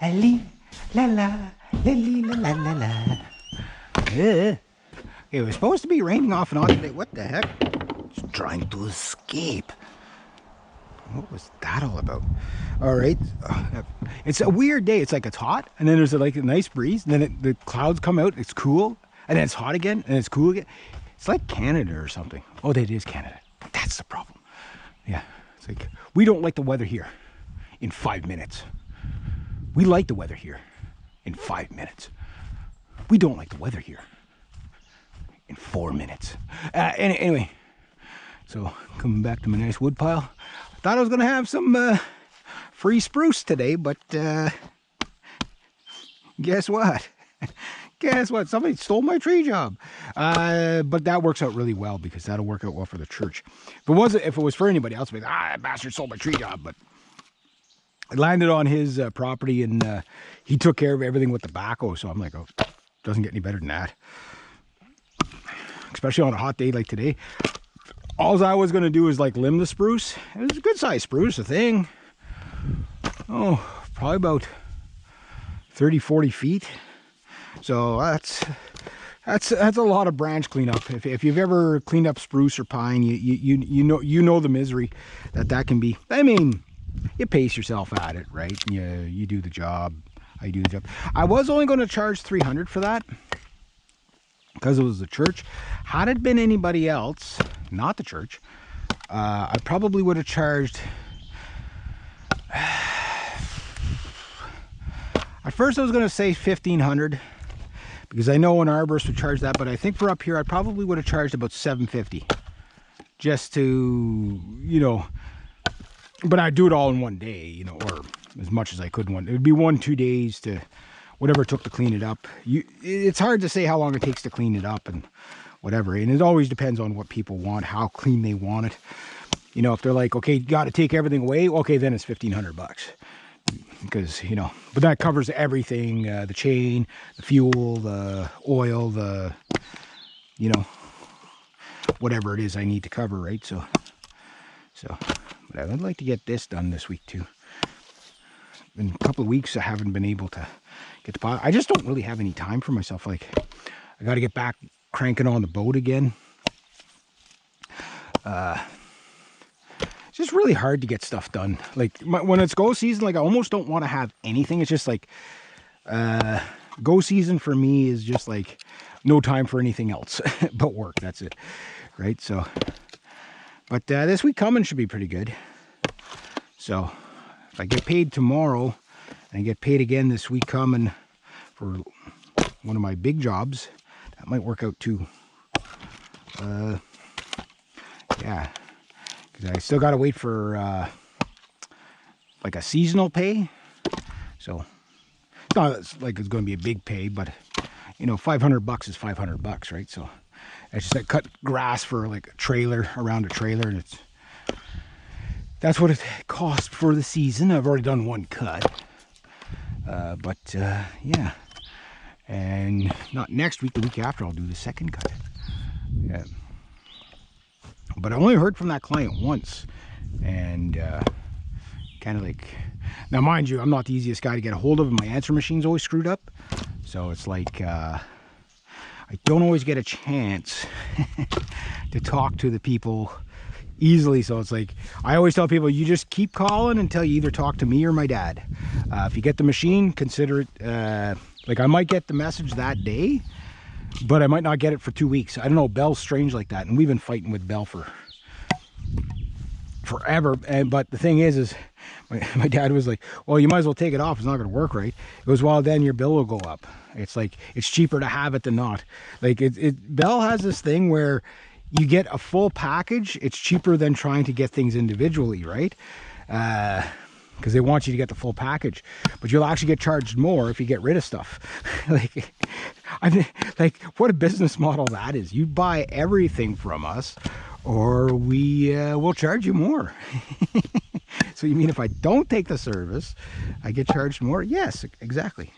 Ali, la la, li la la la la. It was supposed to be raining off and on today. What the heck? It's trying to escape. What was that all about? All right, it's a weird day. It's like it's hot, and then there's like a nice breeze, and then the clouds come out. It's cool, and then it's hot again, and it's cool again. It's like Canada or something. Oh, that is Canada. That's the problem. Yeah, it's like we don't like the weather here in 5 minutes. We like the weather here in 5 minutes. We don't like the weather here in 4 minutes. Anyway, so coming back to my nice wood pile. Thought I was going to have some free spruce today, but guess what? Guess what? Somebody stole my tree job. But that works out really well because that'll work out well for the church. If it was for anybody else, I'd be like, that bastard stole my tree job. But it landed on his property, and he took care of everything with the backhoe. So I'm like, oh, doesn't get any better than that. Especially on a hot day like today. All I was going to do is like limb the spruce. It was a good sized spruce, a thing. Oh, probably about 30, 40 feet. So that's a lot of branch cleanup. If you've ever cleaned up spruce or pine, you know the misery that can be. I mean, you pace yourself at it, right? You do the job. I do the job. I was only going to charge $300 for that because it was the church. Had it been anybody else, not the church, I probably would have charged. At first I was going to say $1,500 because I know an arborist would charge that, but I think for up here I probably would have charged about $750 just to, but I'd do it all in one day, or as much as I could in one. It would be 1-2 days to whatever it took to clean it up. It's hard to say how long it takes to clean it up and whatever, and it always depends on what people want, how clean they want it. If they're like, okay, you got to take everything away, okay, then it's $1,500 because but that covers everything, the chain, the fuel, the oil, the whatever it is I need to cover, right? So but I would like to get this done this week too. In a couple of weeks I haven't been able to get the pot. I just don't really have any time for myself. Like, I got to get back cranking on the boat again. It's just really hard to get stuff done. Like when it's go season, like I almost don't want to have anything. It's just like go season for me is just like no time for anything else but work. That's it, right? So, but this week coming should be pretty good. So if I get paid tomorrow and I get paid again this week coming for one of my big jobs, that might work out too. Yeah, because I still got to wait for like a seasonal pay. So it's not like it's going to be a big pay, but $500 is $500, right? So I just like cut grass for like a trailer, around a trailer, and that's what it costs for the season. I've already done one cut, but yeah, and not next week, the week after I'll do the second cut. Yeah, but I only heard from that client once, and kind of like, now mind you, I'm not the easiest guy to get a hold of, and my answer machine's always screwed up, so it's like I don't always get a chance to talk to the people easily. So it's like, I always tell people, you just keep calling until you either talk to me or my dad. If you get the machine, consider it, like I might get the message that day, but I might not get it for 2 weeks. I don't know, Bell's strange like that, and we've been fighting with Bell for forever. But the thing is my dad was like, well, you might as well take it off, it's not going to work right. It goes, well, then your bill will go up. It's like, it's cheaper to have it than not. Like Bell has this thing where you get a full package, it's cheaper than trying to get things individually, right? Because they want you to get the full package, but you'll actually get charged more if you get rid of stuff. like what a business model that is. You buy everything from us, or we will charge you more. So you mean if I don't take the service, I get charged more? Yes, exactly.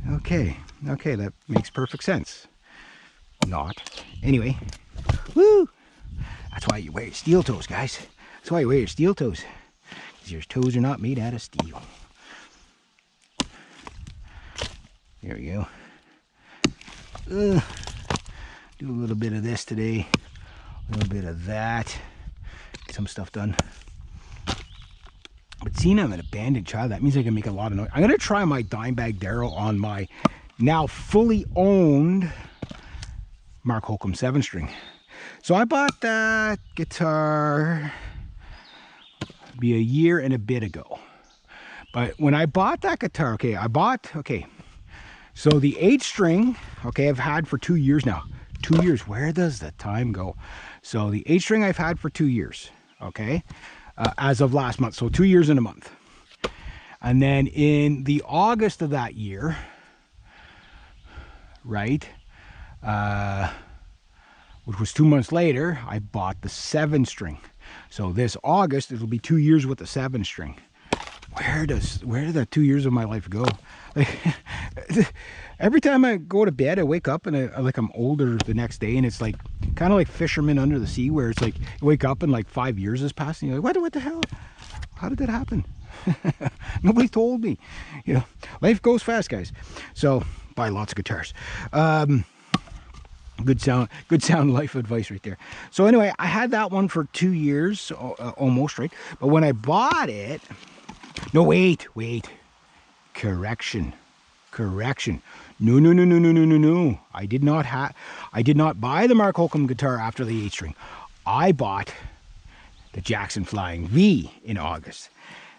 Okay, that makes perfect sense. Not. Anyway, woo! That's why you wear your steel toes, guys. That's why you wear your steel toes. Because your toes are not made out of steel. There we go. Do a little bit of this today, a little bit of that, get some stuff done. But seeing I'm an abandoned child, that means I can make a lot of noise. I'm gonna try my Dimebag Darrell on my now fully owned Mark Holcomb 7-string. So I bought that guitar be a year and a bit ago. But when I bought that guitar, so the 8-string, I've had for 2 years now. 2 years, where does the time go? So the 8-string I've had for 2 years, as of last month, so 2 years and a month. And then in the August of that year, right, which was 2 months later, I bought the 7-string. So this August, it'll be 2 years with the 7-string. Where did the 2 years of my life go? Like, every time I go to bed, I wake up and I'm older the next day, and it's like kind of like Fisherman Under the Sea, where it's like you wake up and like 5 years has passed, and you're like, what the hell? How did that happen? Nobody told me. You know, life goes fast, guys. So buy lots of guitars. Good sound life advice right there. So anyway, I had that one for 2 years, almost, right? But when I bought it, no, wait, correction. No. I did not buy the Mark Holcomb guitar after the 8-string. I bought the Jackson Flying V in August.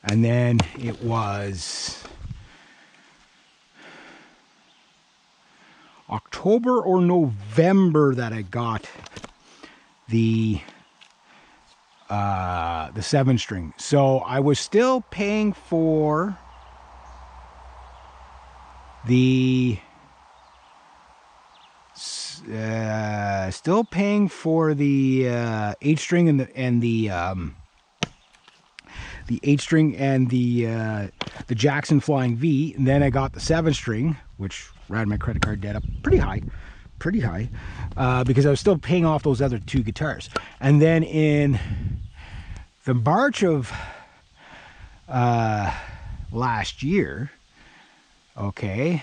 And then it was October or November that I got the 7-string. So I was still paying for the 8-string and the 8-string and the Jackson Flying V, and then I got the 7-string, which ran my credit card debt up pretty high, because I was still paying off those other 2 guitars. And then in the March of last year, I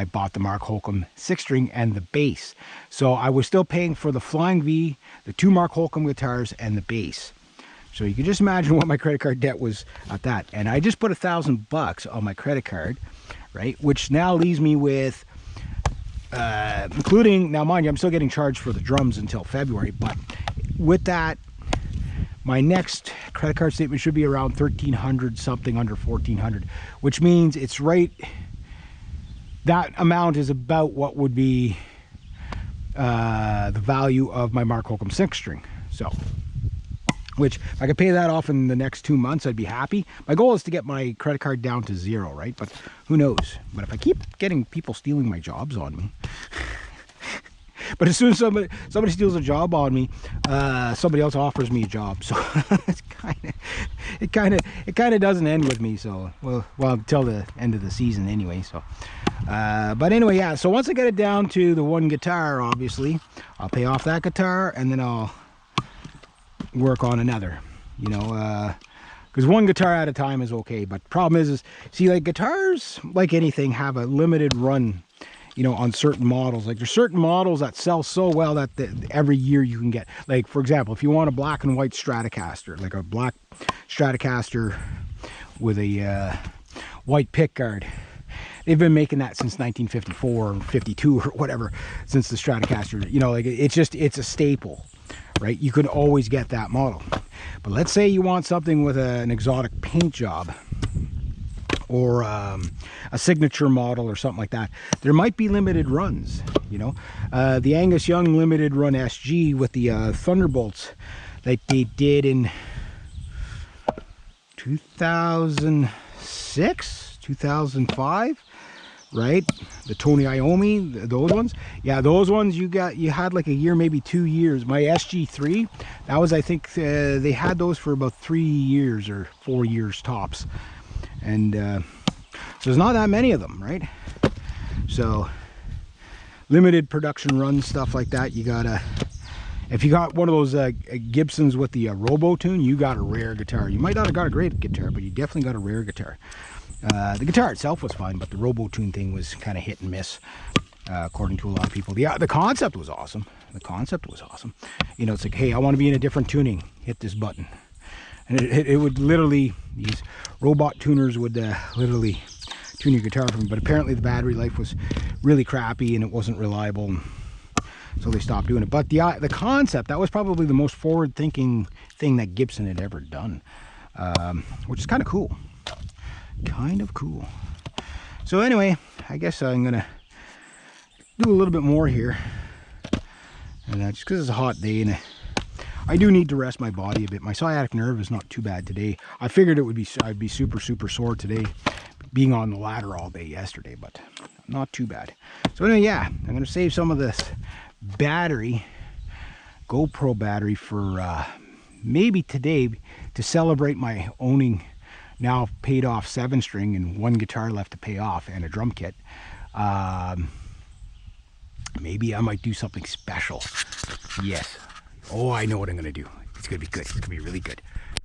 bought the Mark Holcomb 6-string and the bass. So I was still paying for the Flying V, the 2 Mark Holcomb guitars, and the bass. So you can just imagine what my credit card debt was at that. And I just put $1,000 on my credit card, right? Which now leaves me with, including, now mind you, I'm still getting charged for the drums until February, but with that, my next credit card statement should be around $1,300, something under $1,400, which means it's right, that amount is about what would be the value of my Mark Holcomb 6-string. So, which if I could pay that off in the next 2 months, I'd be happy. My goal is to get my credit card down to 0, right? But who knows? But if I keep getting people stealing my jobs on me, but as soon as somebody steals a job on me, somebody else offers me a job. So it kind of doesn't end with me. So well until the end of the season anyway. So but anyway, yeah. So once I get it down to the 1 guitar, obviously, I'll pay off that guitar, and then I'll work on another, you know, because 1 guitar at a time is okay. But problem is see, like, guitars, like anything, have a limited run, you know, on certain models. Like, there's certain models that sell so well that every year you can get, like, for example, if you want a black and white Stratocaster, like a black Stratocaster with a white pickguard, they've been making that since 1954 or 52 or whatever, since the Stratocaster, you know, like, it's a staple, right? You could always get that model. But let's say you want something with an exotic paint job, or a signature model or something like that. There might be limited runs, you know. The Angus Young limited run SG with the Thunderbolts that they did in 2006, 2005, right? The Tony Iommi, those ones. Yeah, those ones you had like a year, maybe 2 years. My SG3, that was, I think, they had those for about 3 years or 4 years tops. And so there's not that many of them, right? So limited production runs, stuff like that, you gotta, If you got one of those Gibsons with the Robo Tune, you got a rare guitar. You might not have got a great guitar, but you definitely got a rare guitar. The guitar itself was fine, but the Robo Tune thing was kind of hit and miss, according to a lot of people. The concept was awesome. The concept was awesome. You know, it's like, hey, I want to be in a different tuning. Hit this button. And it would literally, these robot tuners would literally tune your guitar for me. But apparently the battery life was really crappy and it wasn't reliable. So they stopped doing it. But the concept, that was probably the most forward-thinking thing that Gibson had ever done. Which is kind of cool. Kind of cool. So anyway, I guess I'm going to do a little bit more here. And just because it's a hot day and I do need to rest my body a bit. My sciatic nerve is not too bad today. I figured I'd be super sore today, being on the ladder all day yesterday, but not too bad. So anyway, yeah, I'm going to save some of this battery, GoPro battery, for maybe today to celebrate my owning now paid off 7-string and one guitar left to pay off and a drum kit. Maybe I might do something special. Yes. Oh, I know what I'm going to do. It's going to be good. It's going to be really good.